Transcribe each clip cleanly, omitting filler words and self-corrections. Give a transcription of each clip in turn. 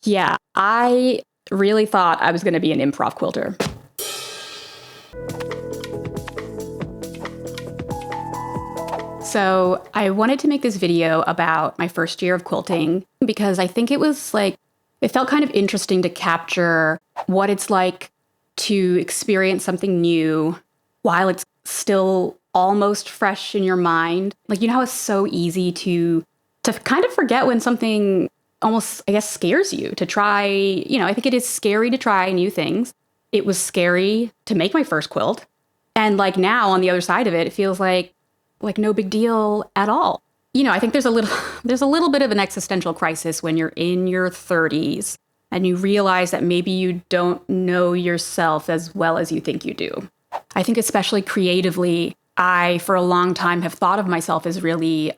Yeah, I really thought I was going to be an improv quilter. So I wanted to make this video about my first year of quilting because I think it felt kind of interesting to capture what it's like to experience something new while it's still almost fresh in your mind. Like, you know how it's so easy to kind of forget when something almost, I guess, scares you to try. I think it is scary to try new things. It was scary to make my first quilt. And like now on the other side of it, it feels like no big deal at all. I think there's a little bit of an existential crisis when you're in your 30s and you realize that maybe you don't know yourself as well as you think you do. I think especially creatively, I, for a long time, have thought of myself as really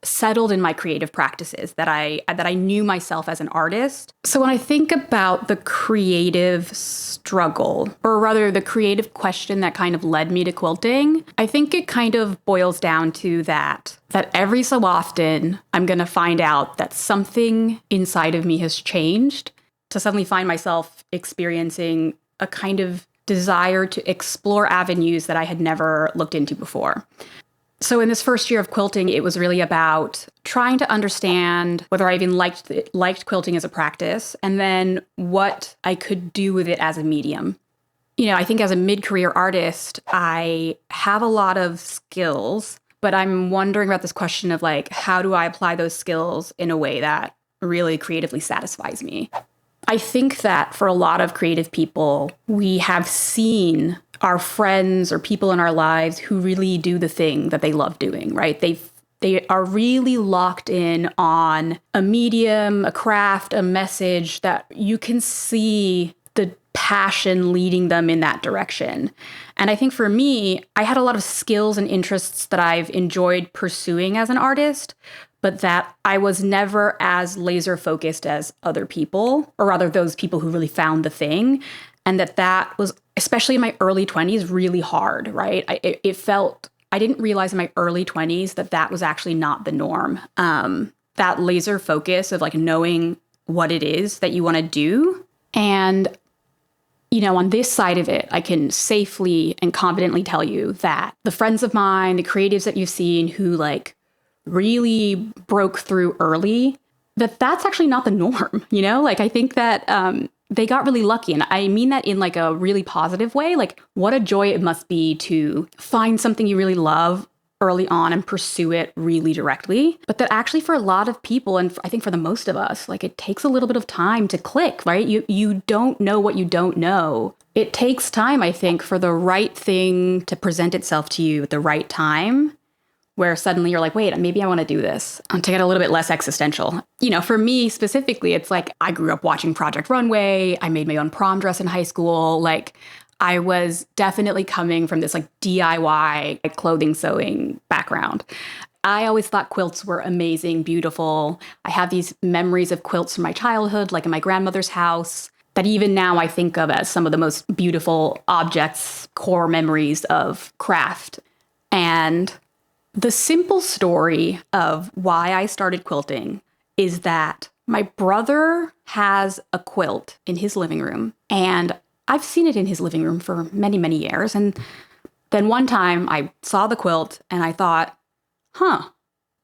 settled in my creative practices, that I knew myself as an artist. So when I think about the creative struggle, or rather the creative question that kind of led me to quilting, I think it kind of boils down to that every so often I'm going to find out that something inside of me has changed, to suddenly find myself experiencing a kind of desire to explore avenues that I had never looked into before. So in this first year of quilting, it was really about trying to understand whether I even liked quilting as a practice, and then what I could do with it as a medium. I think as a mid-career artist, I have a lot of skills, but I'm wondering about this question of how do I apply those skills in a way that really creatively satisfies me? I think that for a lot of creative people, we have seen our friends or people in our lives who really do the thing that they love doing, right? They are really locked in on a medium, a craft, a message that you can see the passion leading them in that direction. And I think for me, I had a lot of skills and interests that I've enjoyed pursuing as an artist, but that I was never as laser focused as other people, or rather those people who really found the thing. And that was, especially in my early 20s, really hard, right? I didn't realize in my early 20s that was actually not the norm. That laser focus of knowing what it is that you want to do. And, on this side of it, I can safely and confidently tell you that the friends of mine, the creatives that you've seen who really broke through early, that's actually not the norm, I think that they got really lucky. And I mean that in a really positive way. What a joy it must be to find something you really love early on and pursue it really directly. But that actually for a lot of people, and I think for the most of us, it takes a little bit of time to click, right? You don't know what you don't know. It takes time, I think, for the right thing to present itself to you at the right time, where suddenly you're like, wait, maybe I want to do this. And to get a little bit less existential. For me specifically, it's I grew up watching Project Runway. I made my own prom dress in high school. I was definitely coming from this DIY clothing sewing background. I always thought quilts were amazing, beautiful. I have these memories of quilts from my childhood, in my grandmother's house, that even now I think of as some of the most beautiful objects, core memories of craft. And the simple story of why I started quilting is that my brother has a quilt in his living room, and I've seen it in his living room for many, many years. And then one time I saw the quilt and I thought,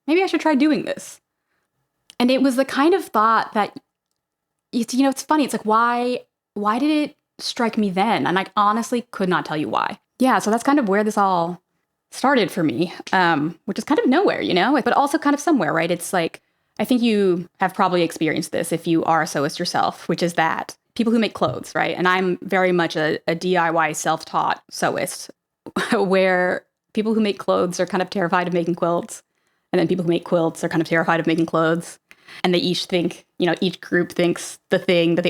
maybe I should try doing this. And it was the kind of thought that, it's funny. It's why did it strike me then? And I honestly could not tell you why. Yeah, so that's kind of where this all started for me, which is kind of nowhere, but also kind of somewhere, right? It's I think you have probably experienced this if you are a sewist yourself, which is that people who make clothes, right? And I'm very much a DIY self-taught sewist, where people who make clothes are kind of terrified of making quilts. And then people who make quilts are kind of terrified of making clothes. And they each think, each group thinks the thing that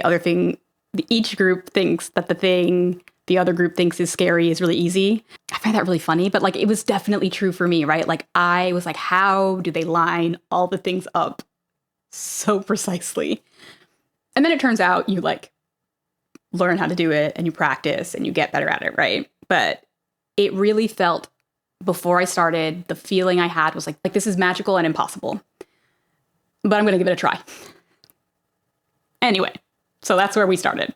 each group thinks that the thing the other group thinks is scary is really easy. I find that really funny, but it was definitely true for me, right? I was how do they line all the things up so precisely? And then it turns out you learn how to do it and you practice and you get better at it, right? But it really felt, before I started, the feeling I had was this is magical and impossible, but I'm going to give it a try. Anyway, so that's where we started.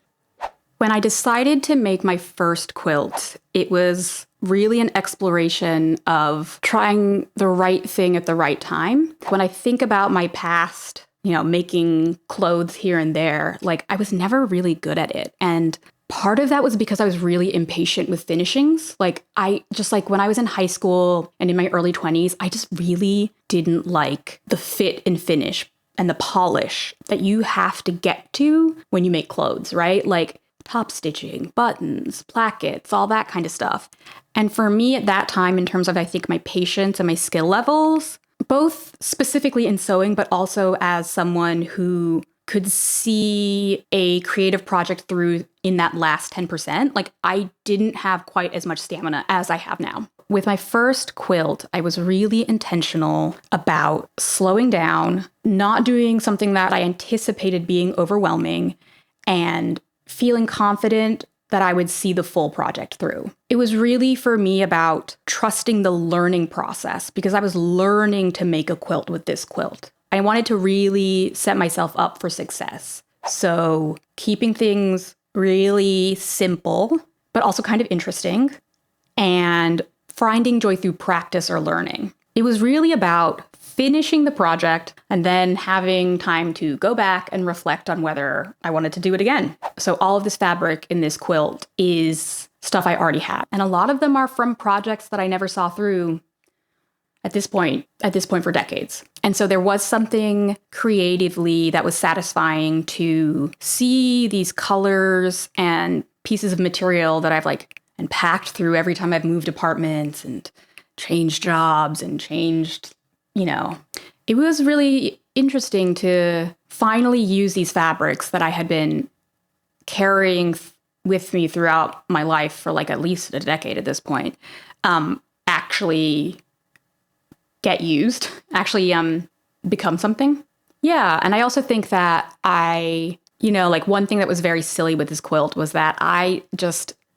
When I decided to make my first quilt, it was really an exploration of trying the right thing at the right time. When I think about my past, making clothes here and there, like I was never really good at it. And part of that was because I was really impatient with finishings. Like when I was in high school and in my early 20s, I just really didn't like the fit and finish and the polish that you have to get to when you make clothes, right? Like top stitching, buttons, plackets, all that kind of stuff. And for me at that time, in terms of, I think, my patience and my skill levels, both specifically in sewing, but also as someone who could see a creative project through in that last 10%, like I didn't have quite as much stamina as I have now. With my first quilt, I was really intentional about slowing down, not doing something that I anticipated being overwhelming, and feeling confident that I would see the full project through. It was really for me about trusting the learning process because I was learning to make a quilt with this quilt. I wanted to really set myself up for success. So keeping things really simple, but also kind of interesting, and finding joy through practice or learning. It was really about finishing the project and then having time to go back and reflect on whether I wanted to do it again. So all of this fabric in this quilt is stuff I already have. And a lot of them are from projects that I never saw through at this point for decades. And so there was something creatively that was satisfying to see these colors and pieces of material that I've and packed through every time I've moved apartments and changed jobs and changed, it was really interesting to finally use these fabrics that I had been carrying with me throughout my life for at least a decade at this point, actually get used, actually become something. Yeah, and I also think that one thing that was very silly with this quilt was that I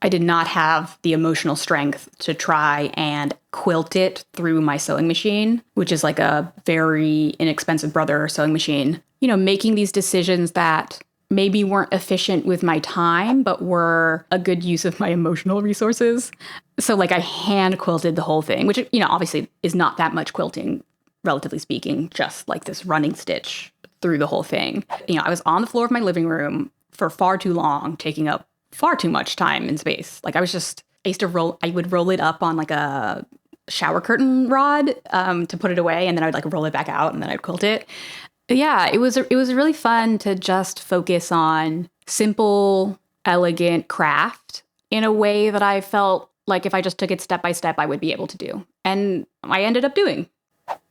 did not have the emotional strength to try and quilt it through my sewing machine, which is a very inexpensive Brother sewing machine. Making these decisions that maybe weren't efficient with my time, but were a good use of my emotional resources. So I hand quilted the whole thing, which, obviously is not that much quilting, relatively speaking, just this running stitch through the whole thing. I was on the floor of my living room for far too long, taking up far too much time and space. I would roll it up on a shower curtain rod to put it away, and then I would roll it back out, and then I'd quilt it. But yeah, it was really fun to just focus on simple, elegant craft in a way that I felt like if I just took it step by step, I would be able to do. And I ended up doing.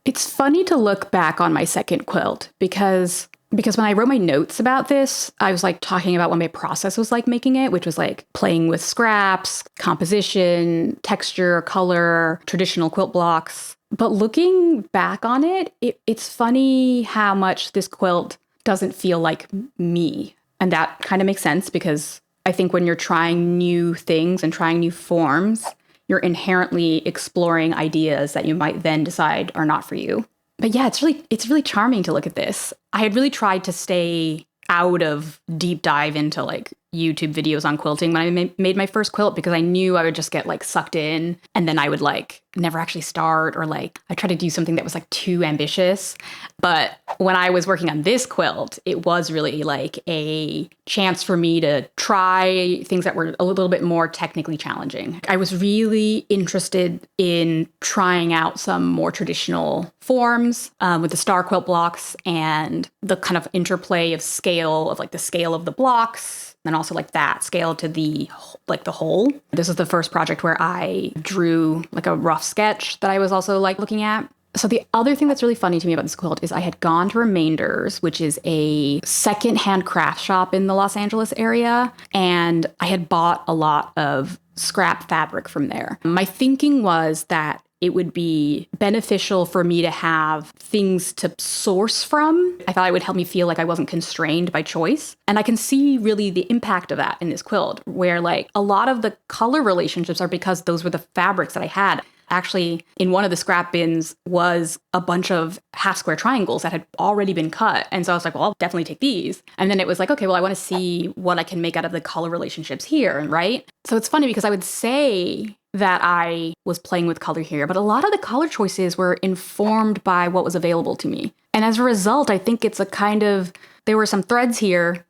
It's funny to look back on my second quilt because when I wrote my notes about this, I was talking about what my process was making it, which was playing with scraps, composition, texture, color, traditional quilt blocks. But looking back on it, it's funny how much this quilt doesn't feel like me. And that kind of makes sense because I think when you're trying new things and trying new forms, you're inherently exploring ideas that you might then decide are not for you. But yeah, it's really charming to look at this. I had really tried to stay out of deep dive into YouTube videos on quilting when I made my first quilt because I knew I would just get sucked in and then I would never actually start, or I tried to do something that was too ambitious. But when I was working on this quilt, it was really a chance for me to try things that were a little bit more technically challenging. I was really interested in trying out some more traditional forms with the star quilt blocks and the kind of interplay of scale of the scale of the blocks. And also that scale to the whole. This is the first project where I drew a rough sketch that I was also looking at. So the other thing that's really funny to me about this quilt is I had gone to Remainders, which is a secondhand craft shop in the Los Angeles area, and I had bought a lot of scrap fabric from there. My thinking was that it would be beneficial for me to have things to source from. I thought it would help me feel like I wasn't constrained by choice. And I can see really the impact of that in this quilt, where like a lot of the color relationships are because those were the fabrics that I had. Actually, in one of the scrap bins was a bunch of half square triangles that had already been cut. And so I was like, well, I'll definitely take these. And then it was like, okay, well, I want to see what I can make out of the color relationships here, right? So it's funny because I would say that I was playing with color here, but a lot of the color choices were informed by what was available to me. And as a result, I think it's a kind of, there were some threads here,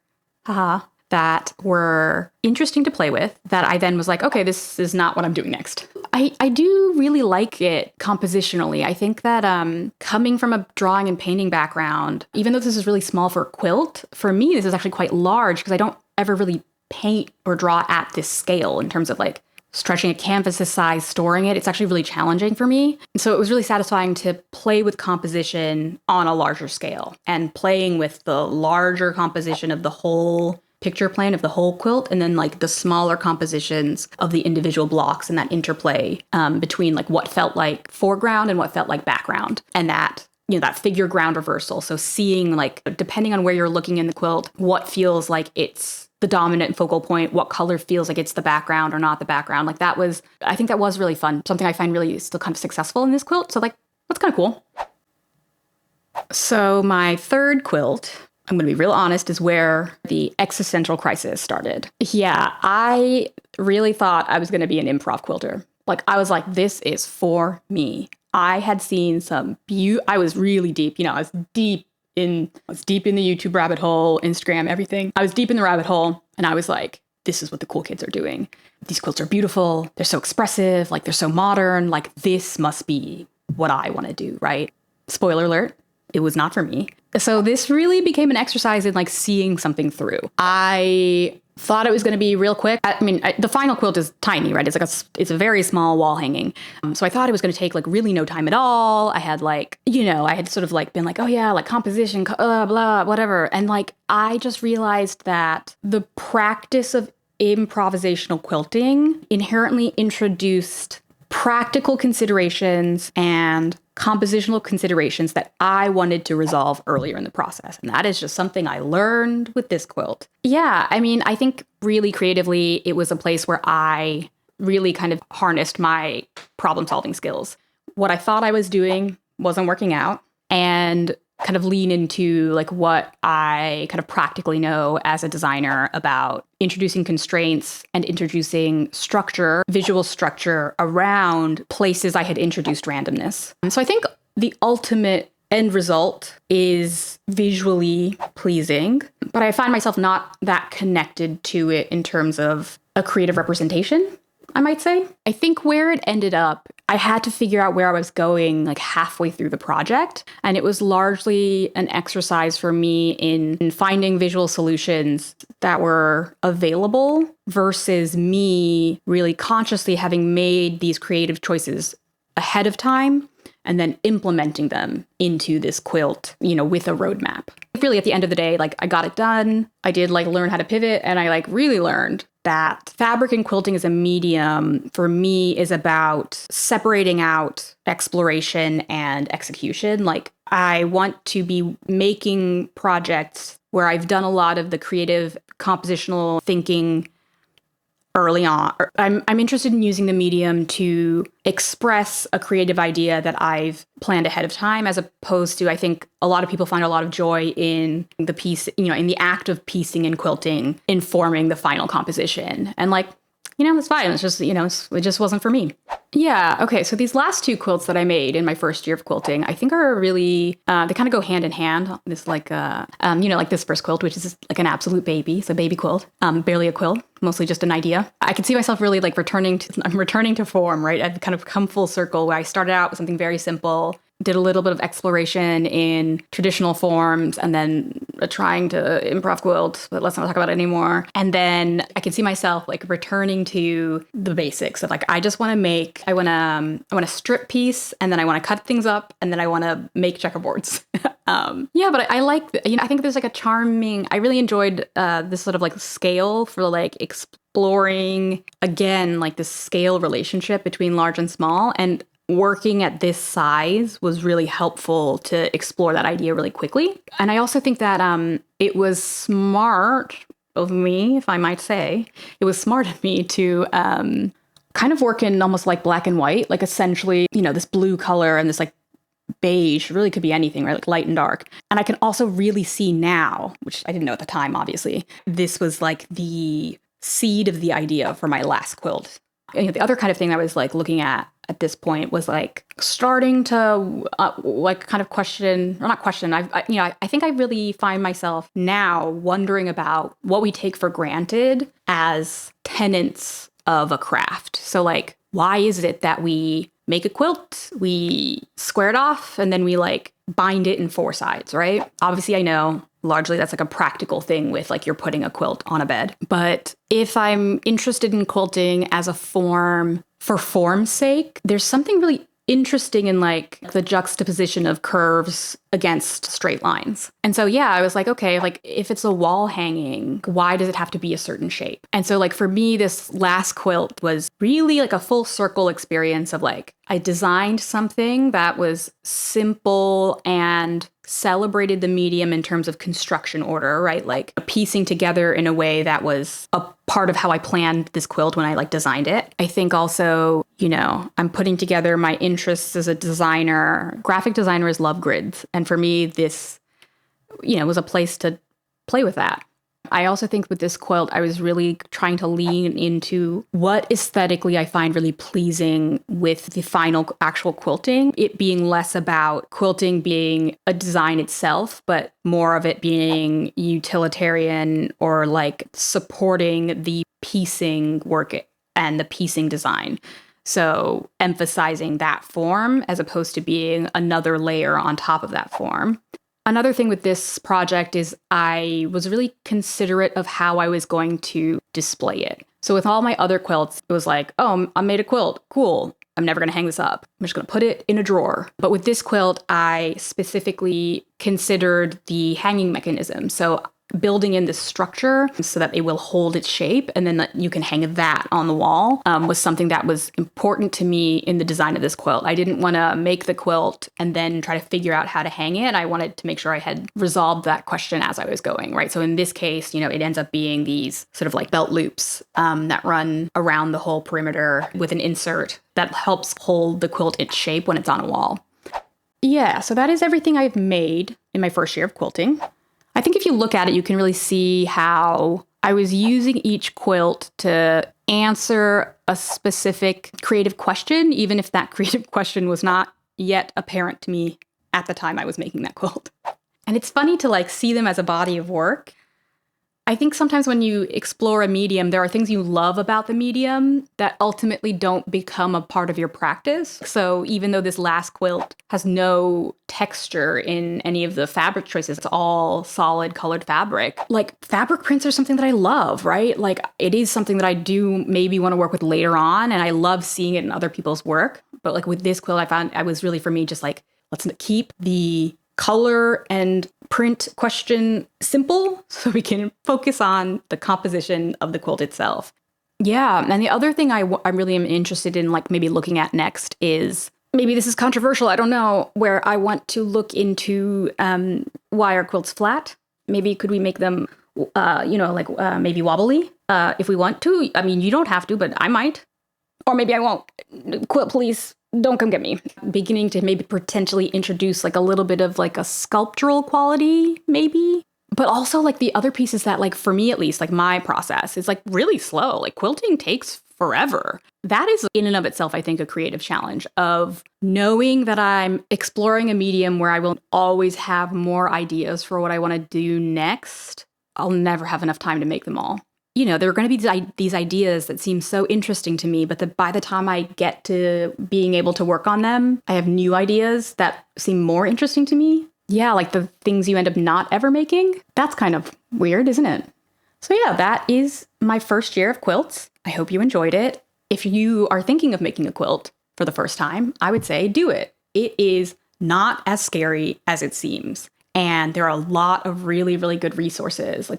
that were interesting to play with, that I then was like, okay, this is not what I'm doing next. I do really like it compositionally. I think that coming from a drawing and painting background, even though this is really small for a quilt, for me, this is actually quite large because I don't ever really paint or draw at this scale in terms of like stretching a canvas this size, storing it. It's actually really challenging for me. And so it was really satisfying to play with composition on a larger scale and playing with the larger composition of the whole picture plane of the whole quilt, and then like the smaller compositions of the individual blocks and that interplay between like what felt like foreground and what felt like background, and that, you know, that figure ground reversal. So seeing like, depending on where you're looking in the quilt, what feels like it's the dominant focal point, what color feels like it's the background or not the background. Like that was, I think that was really fun. Something I find really still kind of successful in this quilt. So like, that's kind of cool. So my third quilt, I'm going to be real honest, is where the existential crisis started. Yeah, I really thought I was going to be an improv quilter. Like, I was like, this is for me. I had seen some I was really deep, you know, I was deep in the YouTube rabbit hole, Instagram, everything. I was deep in the rabbit hole, and I was like, this is what the cool kids are doing. These quilts are beautiful. They're so expressive. Like, they're so modern. Like, this must be what I want to do, right? Spoiler alert, it was not for me. So this really became an exercise in like seeing something through. I thought it was going to be real quick. I mean, the final quilt is tiny, right? It's like it's a very small wall hanging. So I thought it was going to take like really no time at all. I had like, you know, I had sort of like been like, oh yeah, like composition, blah, whatever. And like, I just realized that the practice of improvisational quilting inherently introduced practical considerations and compositional considerations that I wanted to resolve earlier in the process. And that is just something I learned with this quilt. Yeah, I mean, I think really creatively, it was a place where I really kind of harnessed my problem-solving skills. What I thought I was doing wasn't working out, and kind of lean into like what I kind of practically know as a designer about introducing constraints and introducing structure, visual structure around places I had introduced randomness. And so I think the ultimate end result is visually pleasing, but I find myself not that connected to it in terms of a creative representation, I might say. I think where it ended up, I had to figure out where I was going like halfway through the project. And it was largely an exercise for me in finding visual solutions that were available versus me really consciously having made these creative choices ahead of time and then implementing them into this quilt, you know, with a roadmap. Really, at the end of the day, like I got it done. I did like learn how to pivot, and I like really learned that fabric and quilting as a medium for me is about separating out exploration and execution. Like I want to be making projects where I've done a lot of the creative compositional thinking early on. I'm interested in using the medium to express a creative idea that I've planned ahead of time, as opposed to, I think a lot of people find a lot of joy in the piece, you know, in the act of piecing and quilting, informing the final composition. And like, you know, it's fine. It's just, you know, it just wasn't for me. Yeah. Okay. So these last two quilts that I made in my first year of quilting, I think are really, they kind of go hand in hand. It's like, you know, like this first quilt, which is like an absolute baby. It's a baby quilt, barely a quilt, mostly just an idea. I can see myself really like returning to form, right? I've kind of come full circle where I started out with something very simple, did a little bit of exploration in traditional forms, and then trying to improv quilt, but let's not talk about it anymore. And then I can see myself like returning to the basics of like, I just want to make, I want to strip piece, and then I want to cut things up, and then I want to make checkerboards. Yeah, but I like, you know, I think there's like a charming, I really enjoyed this sort of like scale for like exploring, again, like this scale relationship between large and small. And working at this size was really helpful to explore that idea really quickly. And I also think that it was smart of me, if I might say, it was smart of me to kind of work in almost like black and white, like essentially, this blue color and this like beige, really could be anything, right? Like light and dark. And I can also really see now, which I didn't know at the time, obviously, this was like the seed of the idea for my last quilt. And the other kind of thing I was like looking at this point was like starting to like kind of question, or not question. I think I really find myself now wondering about what we take for granted as tenets of a craft. So like, why is it that we make a quilt, we square it off, and then we like bind it in 4 sides, right? Obviously, I know largely that's like a practical thing with like you're putting a quilt on a bed. But if I'm interested in quilting as a form for form's sake, there's something really interesting in like the juxtaposition of curves against straight lines. And so, yeah, I was like, okay, like if it's a wall hanging, why does it have to be a certain shape? And so like for me, this last quilt was really like a full circle experience of like, I designed something that was simple and celebrated the medium in terms of construction order, right? Like piecing together in a way that was a part of how I planned this quilt when I like designed it. I think also, I'm putting together my interests as a designer. Graphic designers love grids. And for me, this, was a place to play with that. I also think with this quilt, I was really trying to lean into what aesthetically I find really pleasing with the final actual quilting, it being less about quilting being a design itself, but more of it being utilitarian or like supporting the piecing work and the piecing design. So emphasizing that form as opposed to being another layer on top of that form. Another thing with this project is I was really considerate of how I was going to display it. So with all my other quilts, it was like, oh, I made a quilt. Cool. I'm never going to hang this up. I'm just going to put it in a drawer. But with this quilt, I specifically considered the hanging mechanism. So building in this structure so that it will hold its shape and then you can hang that on the wall was something that was important to me in the design of this quilt. I didn't want to make the quilt and then try to figure out how to hang it. I wanted to make sure I had resolved that question as I was going, right? So in this case, it ends up being these sort of like belt loops that run around the whole perimeter with an insert that helps hold the quilt its shape when it's on a wall. Yeah, so that is everything I've made in my first year of quilting. I think if you look at it, you can really see how I was using each quilt to answer a specific creative question, even if that creative question was not yet apparent to me at the time I was making that quilt. And it's funny to like see them as a body of work. I think sometimes when you explore a medium, there are things you love about the medium that ultimately don't become a part of your practice. So even though this last quilt has no texture in any of the fabric choices, it's all solid colored fabric. Like fabric prints are something that I love, right? Like it is something that I do maybe want to work with later on. And I love seeing it in other people's work. But like with this quilt, I found I was really for me just like, let's keep the color and print question simple so we can focus on the composition of the quilt itself. Yeah, and the other thing I really am interested in like maybe looking at next is, maybe this is controversial, I don't know, where I want to look into why are quilts flat? Maybe could we make them, maybe wobbly if we want to? I mean, you don't have to, but I might. Or maybe I won't. Quilt, please. Don't come get me. Beginning to maybe potentially introduce like a little bit of like a sculptural quality, maybe. But also like the other piece is that like for me at least, like my process is like really slow. Like quilting takes forever. That is in and of itself, I think, a creative challenge of knowing that I'm exploring a medium where I will always have more ideas for what I want to do next. I'll never have enough time to make them all. There are going to be these ideas that seem so interesting to me, but by the time I get to being able to work on them, I have new ideas that seem more interesting to me. Yeah, like the things you end up not ever making. That's kind of weird, isn't it? So yeah, that is my first year of quilts. I hope you enjoyed it. If you are thinking of making a quilt for the first time, I would say do it. It is not as scary as it seems. And there are a lot of really, really good resources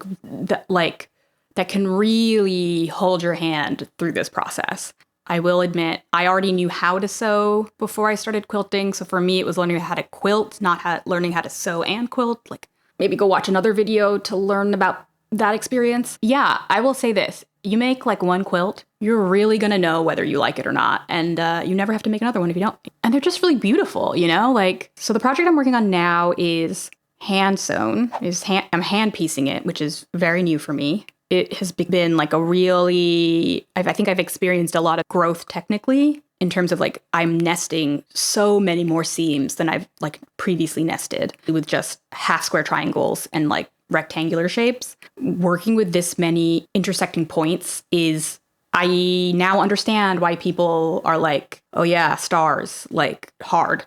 that can really hold your hand through this process. I will admit, I already knew how to sew before I started quilting. So for me, it was learning how to quilt, not learning how to sew and quilt. Like maybe go watch another video to learn about that experience. Yeah, I will say this. You make like one quilt, you're really gonna know whether you like it or not. And you never have to make another one if you don't. And they're just really beautiful, you know? Like, so the project I'm working on now is hand sewn. I'm hand piecing it, which is very new for me. It has been like I think I've experienced a lot of growth technically in terms of like I'm nesting so many more seams than I've like previously nested with just half square triangles and like rectangular shapes. Working with this many intersecting points I now understand why people are like, oh yeah, stars, like hard.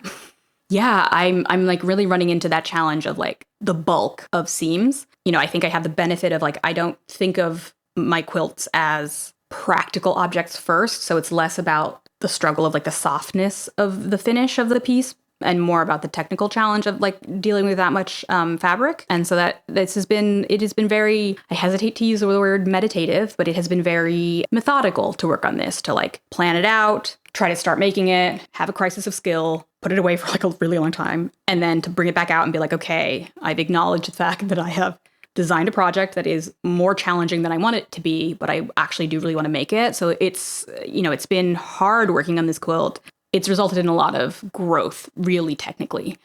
Yeah, I'm like really running into that challenge of like the bulk of seams. You know, I think I have the benefit of like, I don't think of my quilts as practical objects first. So it's less about the struggle of like the softness of the finish of the piece and more about the technical challenge of like dealing with that much fabric. And so it has been very, I hesitate to use the word meditative, but it has been very methodical to work on this, to like plan it out, try to start making it, have a crisis of skill, put it away for like a really long time, and then to bring it back out and be like, okay, I've acknowledged the fact that I have designed a project that is more challenging than I want it to be, but I actually do really want to make it. So it's been hard working on this quilt. It's resulted in a lot of growth, really technically.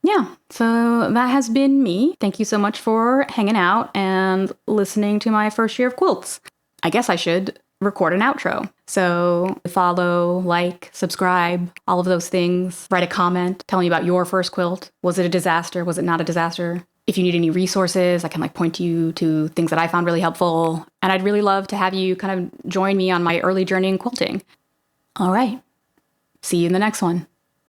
Yeah, so that has been me. Thank you so much for hanging out and listening to my first year of quilts. I guess I should record an outro. So follow, like, subscribe, all of those things. Write a comment. Tell me about your first quilt. Was it a disaster? Was it not a disaster? If you need any resources, I can like point you to things that I found really helpful. And I'd really love to have you kind of join me on my early journey in quilting. All right. See you in the next one.